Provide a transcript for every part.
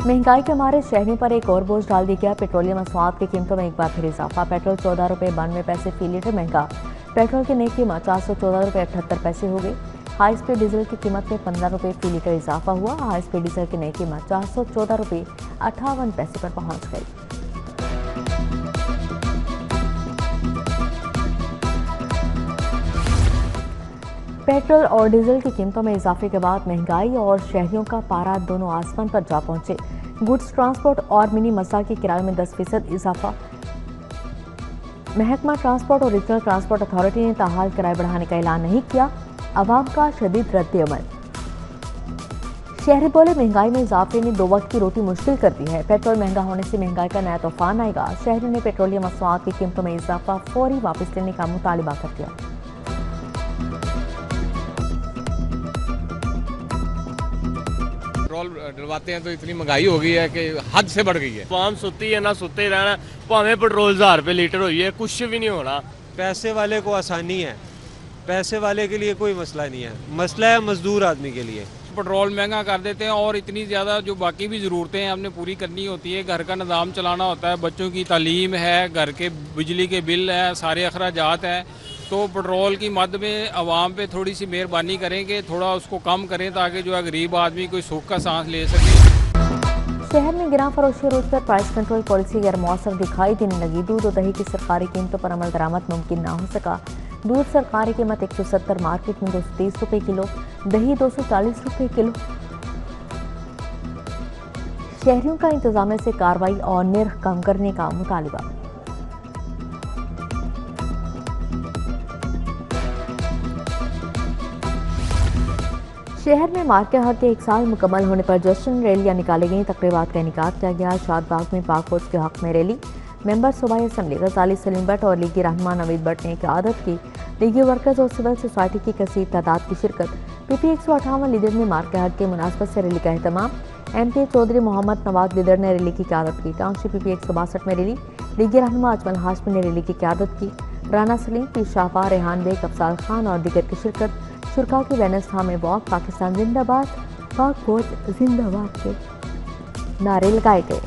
महंगाई के मारे शहरों पर एक और बोझ डाल दिया गया। पेट्रोलियम मसनूआत की कीमतों में एक बार फिर इजाफा। पेट्रोल 14 रुपये 92 पैसे फी लीटर महंगा। पेट्रोल की नई कीमत 414 रुपये 78 पैसे हो गई। हाई स्पीड डीजल की कीमत में 15 रुपये फी लीटर इजाफा हुआ। हाई स्पीड डीजल की नई कीमत 414 रुपये 58 पैसे पर पहुंच गई। पेट्रोल और डीजल की कीमतों में इजाफे के बाद महंगाई और शहरियों का पारा दोनों आसमान पर जा पहुंचे। गुड्स ट्रांसपोर्ट और मिनी मसा के किराए में 10% इजाफा। महकमा ट्रांसपोर्ट और रीजनल ट्रांसपोर्ट अथॉरिटी ने ताहाल किराए बढ़ाने का ऐलान नहीं किया। अवाम का शदीद रद्द-ए-अमल। शहरी बोले महंगाई में इजाफे ने 2 वक्त की रोटी मुश्किल कर दी है। पेट्रोल महंगा होने से महंगाई का नया तूफान आएगा। शहरियों ने पेट्रोलियम मसनूआत की कीमतों में इजाफा फौरी वापस लेने का मुतालबा कर दिया। पेट्रोल डलवाते हैं तो इतनी महंगाई हो गई है कि हद से बढ़ गई है। आवाम सुती है ना सुते रहना, भावें पेट्रोल 1000 रुपये लीटर हुई है, कुछ भी नहीं होना। पैसे वाले को आसानी है, पैसे वाले के लिए कोई मसला नहीं है, मसला है मजदूर आदमी के लिए। पेट्रोल महंगा कर देते हैं और इतनी ज़्यादा जो बाकी भी ज़रूरतें हैं हमने पूरी करनी होती है। घर का निज़ाम चलाना होता है, बच्चों की तालीम है, घर के बिजली के बिल है, सारे अखराजात हैं। तो पेट्रोल की मद में आवाम पे थोड़ी सी मेहरबानी करेंगे, थोड़ा उसको कम करें ताकि जो है गरीब आदमी कोई सुख का सांस ले सके। शहर में गिरां फरोशी रोज पर प्राइस कंट्रोल पॉलिसी गैर मौसर दिखाई देने लगी। दूध और दही की सरकारी कीमतों पर अमल दरामद मुमकिन ना हो सका। दूध सरकारी कीमत 170, मार्केट में 230 रुपये किलो, दही 240 रुपये किलो। शहरियों का इंतजामिया से कार्रवाई और निर्ख कम करने का मुतालिबा। शहर में मार्के हक के 1 साल मुकम्मल होने पर जश्न रैलियां निकाली गईं। तकरीबात का इनेकाद किया गया। शादबाग में पाक फौज के हक में रैली। मेंबर सूबाई असम्बली गजाली सलीम भट्ट और लीगी रहनुमा नवीद भट्ट ने क़यादत की। लीगी वर्कर्स और सिविल सोसाइटी की कसीर तादाद की शिरकत। पीपी 158 लीडर ने मार्के हक के मुनासबत से रैली का एहतमाम। MP चौधरी मोहम्मद नवाज लीडर ने रैली की क़यादत की। टाउनशिप PP 162 में रैली। लीगी रहनुमा अजमल हाशमी ने रैली की क़यादत की। राना सलीम, पीर शाफा, रेहान बेग, अफसाल खान और दीगर की शिरकत। शुरका की वेनसथा में वॉक, पाकिस्तान जिंदाबाद, पाक फौज जिंदाबाद के नारे लगाए गए।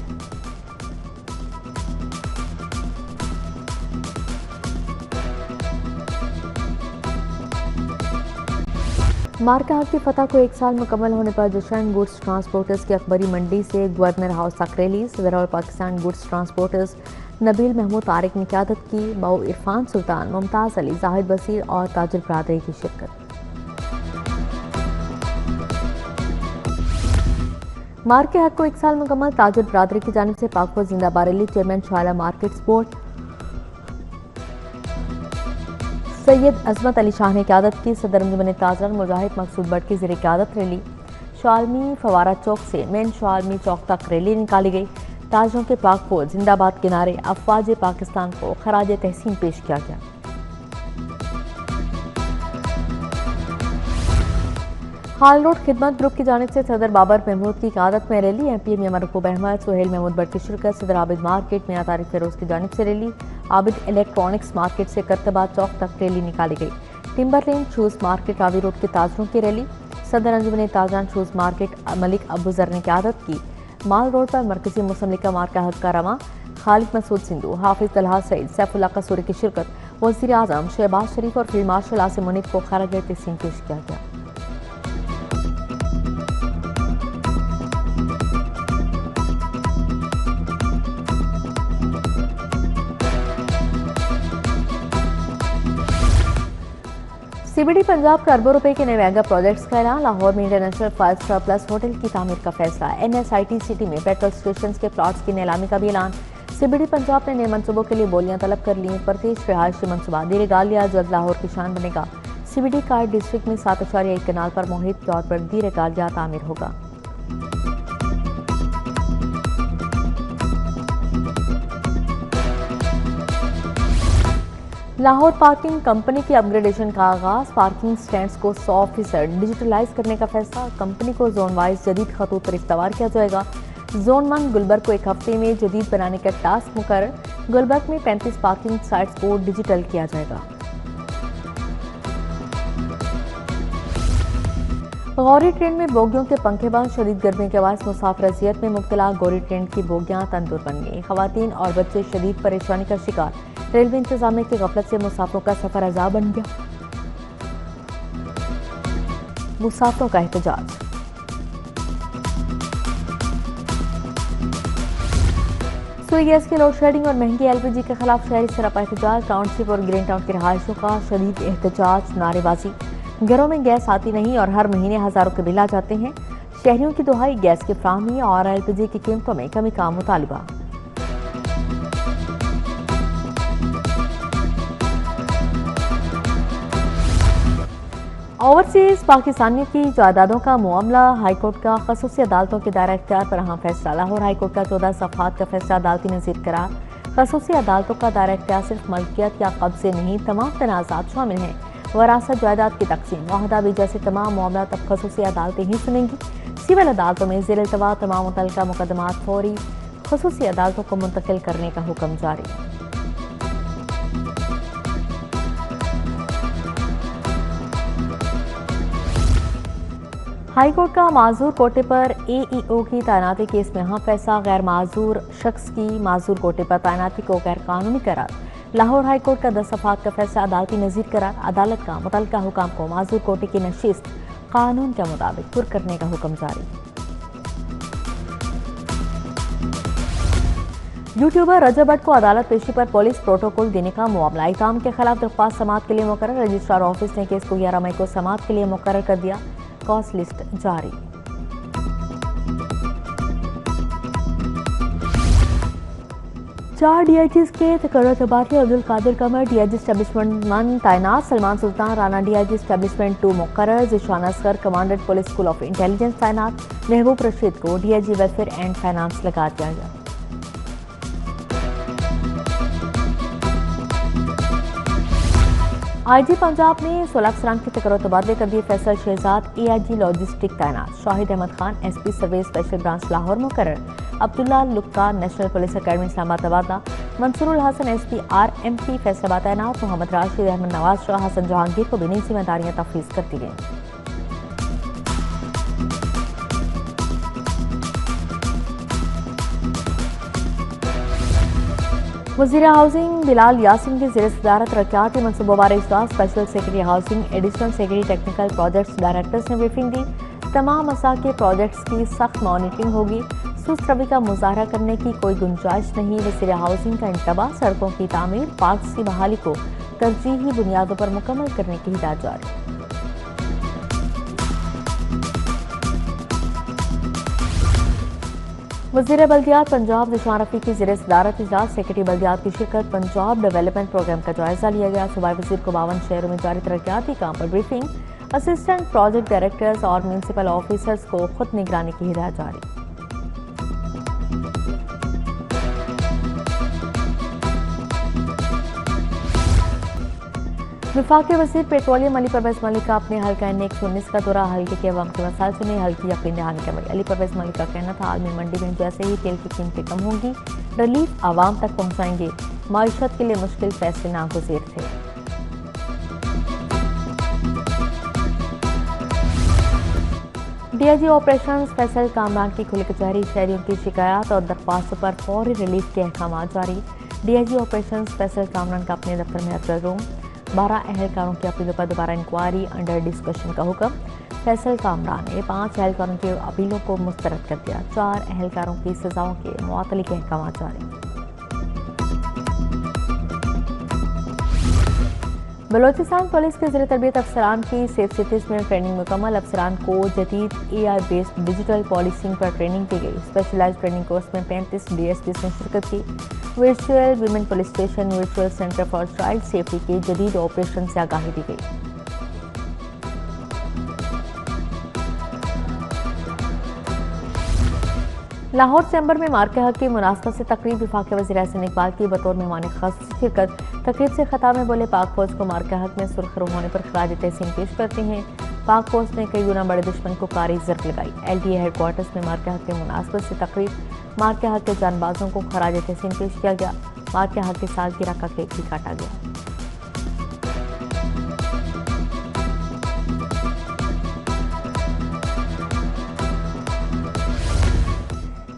मार्का हक की फतह को 1 साल मुकम्मल होने पर जश्न गुड्स ट्रांसपोर्टर्स की अकबरी मंडी से गवर्नर हाउस तक रैली। सदर और पाकिस्तान गुड्स ट्रांसपोर्टर्स नबील महमूद तारिक ने क़यादत की। मऊ इरफान सुल्तान, मुमताज़ अली, जाहिद बसीर और ताजुल बरादरी की शिरकत। मार्के हक को 1 साल मुकम्मल। ताजुल बरादरी की जानिब से पाक फौज जिंदाबाद रैली। चेयरमैन शाला मार्केट्स बोर्ड सैयद अजमत अली शाह ने क़यादत की। सदर अंजुमन ताजरान मुजाहिद मकसूद भट्ट की ज़ेर क़यादत रैली। शालमी फवारा चौक से मेन शालमी चौक तक रैली निकाली गई। ताजरों के पाक फौज जिंदाबाद के नारे अफवाज पाकिस्तान को खराज तहसीन पेश किया गया। हाल रोड खिदमत ग्रुप की जानिब से सदर बाबर महमूद की क़यादत में रैली। MP मियां मरकूब अहमद, सुहेल महमूद भट्ट की शिरकत। सदर आबिद मार्केट में तारिक फिरोज की जानिब से रैली। आबिद इलेक्ट्रॉनिक्स मार्केट से करतबाद चौक तक रैली निकाली गई। टिम्बर लेन शूज़ मार्केट रावी रोड के ताजरों की रैली। सदर अंजुमन ताजरान शूज़ मार्केट मलिक अबूजर ने क़यादत की। माल रोड पर मरकजी मुस्लिम लीग का मार्का हक का रवा। खालिद मसूद सिंधु, हाफिज तलहा सईद, सैफुल्लाह कसूरी की शिरकत। वज़ीर आज़म शहबाज शरीफ और फील्ड मार्शल आसिम मुनीब को खराज तहसीन पेश किया गया। CBD पंजाब का अरबों रुपए के नए मेगा प्रोजेक्ट्स का ऐलान। लाहौर में इंटरनेशनल 5 स्टार प्लस होटल की तामीर का फैसला। NSIT सिटी में पेट्रोल स्टेशन के प्लॉट्स की नीलामी का भी ऐलान। CBD पंजाब ने नए मनसूबों के लिए बोलियां तलब कर ली। परतेश रिहायशी मनसूबा दीर गालिया जल्द लाहौर की शान बनेगा। CBD कार्ड डिस्ट्रिक्ट में 7.1 कनाल पर मुहित तौर पर दीर गालिया तामीर होगा। लाहौर पार्किंग कंपनी की अपग्रेडेशन का आगाज। पार्किंग स्टैंड्स को 100% डिजिटलाइज करने का फैसला। कंपनी को जोन वाइज जदीद खतूत पर इख्तियार किया जाएगा। जोन 1 गुलबर्ग को 1 हफ्ते में जदीद बनाने का टास्क मुकर्रर। गुलबर्ग में 35 पार्किंग साइट्स को डिजिटल किया जाएगा। गौरी ट्रेन में बोगियों के पंखे बंद, शदीद गर्मी के बायस मुसाफिर अजियत में मुब्तला। गौरी ट्रेन की बोगियां तंदूर बन गई। खवातीन और बच्चे शदीद परेशानी का शिकार। रेलवे इंतजामिया की गफलत से मुसाफिरों का सफर अजाब बन गया। मुसाफिरों का एहतजाज। सुई गैस की लोड शेडिंग और महंगी एलपीजी के खिलाफ शहरी सरापा एहतजाज। टाउनशिप और ग्रीन टाउन के रहायशों का शदीद एहतजाज, नारेबाजी। घरों में गैस आती नहीं और हर महीने हजारों के बिल आ जाते हैं। शहरियों की दुहाई गैस की फ्राहमी और एलपीजी की कीमतों में कमी का मुतालबा। ओवरसीज पाकिस्तानियों की जायदादों का मामला। हाईकोर्ट का खसूसी अदालतों के दायरा इख्तियार पर अहम फैसला। लाहौर हाईकोर्ट का 14 सफ़हात का फैसला अदालती नज़ीर करार। खसूसी अदालतों का दायरा इख्तियार सिर्फ मलकियत या कब्जे नहीं, तमाम तनाज़ात शामिल हैं। वरासत, जायदाद की तकसीम, मुआहदा जैसे तमाम मामला तब खसूसी अदालतें ही सुनेंगी। सिविल अदालतों में ज़ेर इल्तवा तमाम मुतल्लिका मुकदमात फौरी खसूसी अदालतों को मुंतकिल करने का हुक्म जारी। हाईकोर्ट का माजूर कोटे पर एईओ की तैनाती केस में अहम फैसला। गैर माजूर शख्स की माजूर कोटे पर तैनाती को गैर कानूनी करार। लाहौर हाईकोर्ट का 10 सफ़हात का फैसला अदालती नज़ीर करार। अदालत का मुतल्लिका हुकाम को माजूर कोटे की नशिस्त कानून के मुताबिक पुर करने का हुक्म जारी। यूट्यूबर रजब भट्ट को अदालत पेशी पर पुलिस प्रोटोकॉल देने का मामला। इताम के खिलाफ दरख्वास्त समाअत के लिए मुकर्रर। रजिस्ट्रार ऑफिस ने केस को 11 मई को समाअत के लिए मुकर्रर कर दिया। कॉस्ट लिस्ट जारी। चार डीआईजीज के तकर्रुर तबादले। अब्दुल कादिर कमर डीआईजी एस्टेब्लिशमेंट 1 तैनात। सलमान सुल्तान राना डीआईजी एस्टेब्लिशमेंट 2 मुकर्रर। Zeeshan Asghar commandant police school of intelligence तैनात। महबूब रशीद को डीआईजी वेलफेयर एंड फाइनेंस लगा दिया गया। आईजी पंजाब ने 16 अफसरान के तकर्रुर तबादले कर दिए। फैसल शहजाद एआईजी लॉजिस्टिक तैनात। शाहिद अहमद खान एसपी सर्वे स्पेशल ब्रांच लाहौर मुकर्रर। अब्दुल्ला लुक्का नेशनल पुलिस अकेडमी इस्लामाबाद तबादला। मंसूरुल हसन एसपी आरएमपी फैसलाबाद तैनात। मोहम्मद राशिद अहमद नवाज शाह हसन जहांगीर को भी नई जिम्मेदारियां तफवीज़ कर दी गई। वज़ीर हाउसिंग बिलाल यासिन की ज़ेर सदारत तरक्याती मनसूबावार इजलास। Special secretary housing, additional secretary technical projects directors ने ब्रीफिंग दी। तमाम मसा के प्रोजेक्ट्स की सख्त मॉनिटरिंग होगी। सुस्त रवि का मुजाहरा करने की कोई गुंजाइश नहीं। वज़ीर हाउसिंग का इंतबाह। सड़कों की तामीर, पार्क्स की बहाली को तरजीही बुनियादों पर मुकम्मल करने की हिदायत जारी। वज़ीर बल्दियात पंजाब ज़िशान रफ़ी की ज़ेर सदारत इजलास। सेक्रेटरी बल्दियात की शिरकत। पंजाब डेवलपमेंट प्रोग्राम का जायजा लिया गया। सूबाई वज़ीर को 52 शहरों में जारी तरक्याती काम पर ब्रीफिंग। असिस्टेंट प्रोजेक्ट डायरेक्टर्स और म्यूनसिपल ऑफिसर्स को खुद निगरानी की हिदायत जारी। वफाकी वज़ीर पेट्रोलियम अली परवेज़ मलिक का अपने हल्का NX-19 का दौरा। हल्के के अवाम के मसाइल सुने, हल्की अपनी दहानी करवाई। अली परवेज़ मलिक का कहना था आलमी मंडी में जैसे ही तेल की कीमतें कम होंगी रिलीफ आवाम तक पहुँचाएंगे। माईशत के लिए मुश्किल फैसले नागुज़ीर थे। डीआईजी ऑपरेशंस फैसल कामरान की खुली कचहरी। शहरियों की शिकायत और दरख्वास्तों पर फौरी रिलीफ के अहकाम जारी। डीआईजी ऑपरेशंस फैसल कामरान का अपने दफ्तर में अफसर रूम। 12 अहलकारों की अपीलों पर दोबारा इंक्वायरी अंडर डिस्कशन का हुक्म। फैसल कामरान ने 5 अहलकारों की अपीलों को मुस्तरद कर दिया। 4 अहलकारों की सजाओं के मुअत्तली के अहकाम जारी। बलोचिस्तान पुलिस के ज़रिए तरबियत अफसरान की सेफ सिटीज़ में ट्रेनिंग मुकम्मल। अफसरान को जदीद AI बेस्ड डिजिटल पॉलिसिंग पर ट्रेनिंग दी गई। स्पेशलाइज ट्रेनिंग कोर्स में 35 DSPs ने शिरकत की। Virtual women police station, virtual centre for child safety के जदीद ऑपरेशन से आगाही दी गई। लाहौर चैम्बर में मार्के हक की मुनासबत से तकरीब। वफाकी वज़ीर एहसन इकबाल की बतौर मेहमान खास शिरकत। तकरीब से खिताब में बोले पाक फौज को मार्के हक में सुर्खरू होने पर खराज तहसीन पेश करते हैं। पाक फौज ने कई गुना बड़े दुश्मन को कारी जर्क लगाई। LTA हेडक्वार्टर्स में मार्के हक की मुनासबत से तकरीब। मार्के हक के जानबाजों को खराज तहसीन पेश किया गया। मार्के हक की सालगिरह का केक भी काटा गया।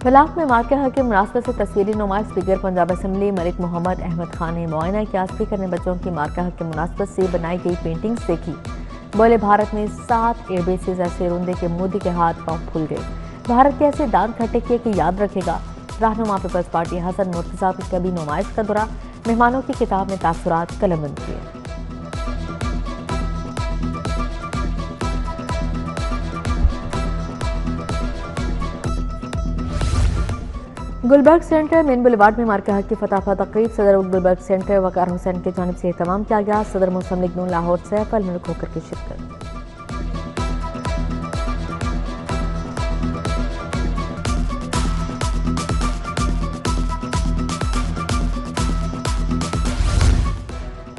ब्लाक में मार्के हक की मुनासबत से तस्वीरी नुमाइश स्पीकर पंजाब असम्बली मलिक मोहम्मद अहमद खान ने मुआयना किया। स्पीकर ने बच्चों की मार्के हक की मुनासबत से बनाई गई पेंटिंग्स देखी। बोले भारत में 7 एयरबेसेस ऐसे रोंदे के मोदी के हाथ पांव फूल गए। भारत के ऐसे दांत खट्टे किए कि याद रखेगा। रहनुमा पीपल्स पार्टी हसन मुर्तजा की कभी नुमाइश का दौरा, मेहमानों की किताब में तासुरात कलमबंद किए। गुलबर्ग सेंटर मेन बुलेवार्ड में मार्के हक की फतह तकरीब सदर गुलबर्ग सेंटर वकार हुसैन की जानिब से एहतमाम किया गया। सदर मुस्लिम लीग नून लाहौर सैफ अल मुल्क होकर की शिरकत।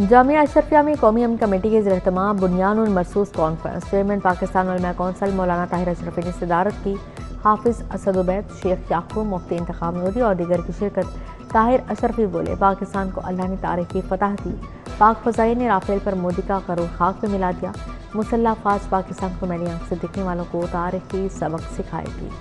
जामिया अशरफिया में कौमी अमन कमेटी के ज़ेर-ए-एहतमाम बुनियानुल मरसूस कॉन्फ्रेंस चेयरमैन पाकिस्तान उलमा कौंसिल मौलाना ताहिर अशरफी ने सदारत की। हाफिज असद उबैद, शेख याकूब, मुफ्ती इंतखाब नूरी और दीगर की शिरकत। ताहिर अशरफी बोले, पाकिस्तान को अल्लाह ने तारीखी फतह दी। पाक फजाई ने राफेल पर मोदी का करोड़ खाक में मिला दिया। मुसल्लह फाज पाकिस्तान को मैली आंख से दिखने वालों को तारीखी सबक सिखाएगी।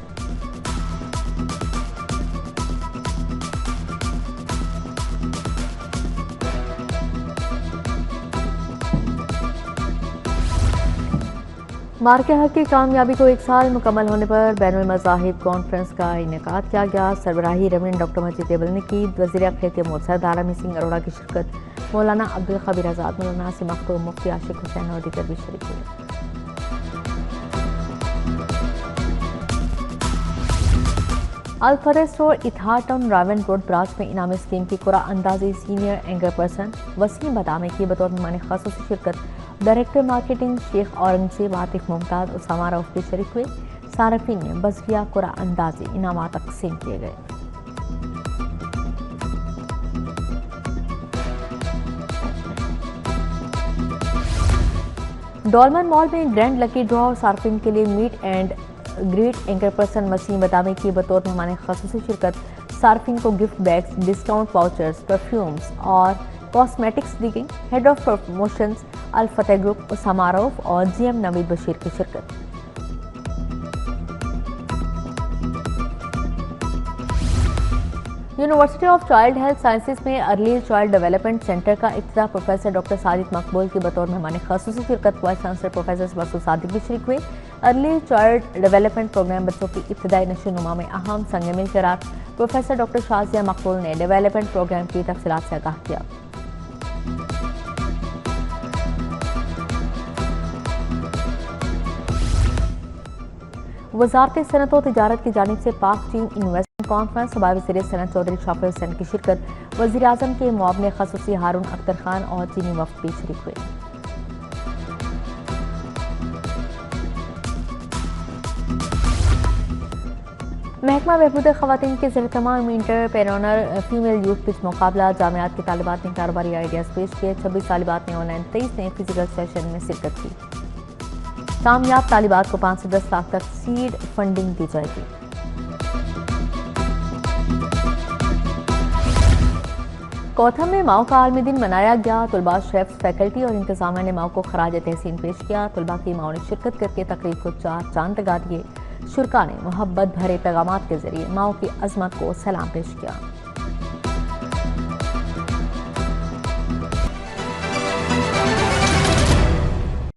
मार्के हक की कामयाबी को 1 साल मुकम्मल होने पर बैनुल मज़ाहिब कॉन्फ्रेंस का इनेकाद किया गया। सरबराही रेवरेंड डॉक्टर मजीद टेबल ने की। वज़ीर अक़लियत मोहतरम दारामी सिंह अरोड़ा की शिरकत। मौलाना अब्दुल खबीर आज़ाद, मौलाना नासिम मखदूम, मुफ्ती आशिक हुसैन और दीगर भी शरीक हुए। अल-फतह स्टोर इतिहाद टाउन रावन रोड ब्रांच में इनामी स्कीम की कुरा अंदाजी सीनियर एंकर पर्सन वसीम बदामे की बतौर मेहमान खासूसी शिरकत। डायरेक्टर मार्केटिंग शेख औरंगजेब, आतिफ मुमताज, उसामा रऊफ भी शरीक हुए। सारफीन में बजरिया कुरा अंदाजी इनामात तकसीम किए गए। डॉलमन मॉल में ग्रैंड लकी ड्रॉ और सार्फिन के लिए meet and greet anchor person Waseem Badami की बतौर मेहमान खासूसी शिरकत। सार्फिन को gift bags, discount vouchers, perfumes और कॉस्मेटिक्स दी गई। Head of promotions Al Fatah group Usama Rauf और जीएम नवीद बशीर की शिरकत। University of child health sciences में अर्ली चाइल्ड डेवलपमेंट सेंटर का इफ्तिताह प्रोफेसर डॉक्टर साजिद मकबूल की बतौर मेहमान खासूसी शिरकत। Vice chancellor professor Masood Sadiq भी शरीक हुए। अर्ली चाइल्ड डेवलपमेंट प्रोग्राम बच्चों की इब्तदाई नशोनुमा में अहम संग मिल करार। प्रोफेसर डॉक्टर शाजिया मकबूल ने डेवलपमेंट प्रोग्राम की तफसीलात से आगाह किया। वज़ारत सनअत व तिजारत की जानिब से पाक चीन इन्वेस्टमेंट कॉन्फ्रेंस सूबाई वज़ीर सनअत चौधरी शाफिर हुसैन की शिरकत। वज़ीर आज़म के मुआविन ख़ुसूसी हारून अख्तर खान और चीनी वफ़द भी शरीक हुए। महकमा बहबूद ख़वातीन के ज़ेर-ए-एहतमाम इंटर पेरोनर फीमेल यूथ पिच मुकाबला। जामियात के तालिबात ने कारोबारी आइडियाज़ पेश किए। 26 तालिबात ने ऑनलाइन, 23 ने फिजिकल सेशन में शिरकत की। कामयाब तालिबात को 5 से 10 लाख तक सीड फंडिंग दी जाएगी। कोथम में माओ का आलमी दिन मनाया गया। तुलबा, शेफ्स, फैकल्टी और इंतजामिया ने माओ को खराज तहसीन पेश किया। तुलबा की माओ ने शिरकत करके तकरीब को 4 चांद लगा दिए। शुरका ने मोहब्बत भरे पैगामात के जरिए माओ की अजमत को सलाम पेश किया।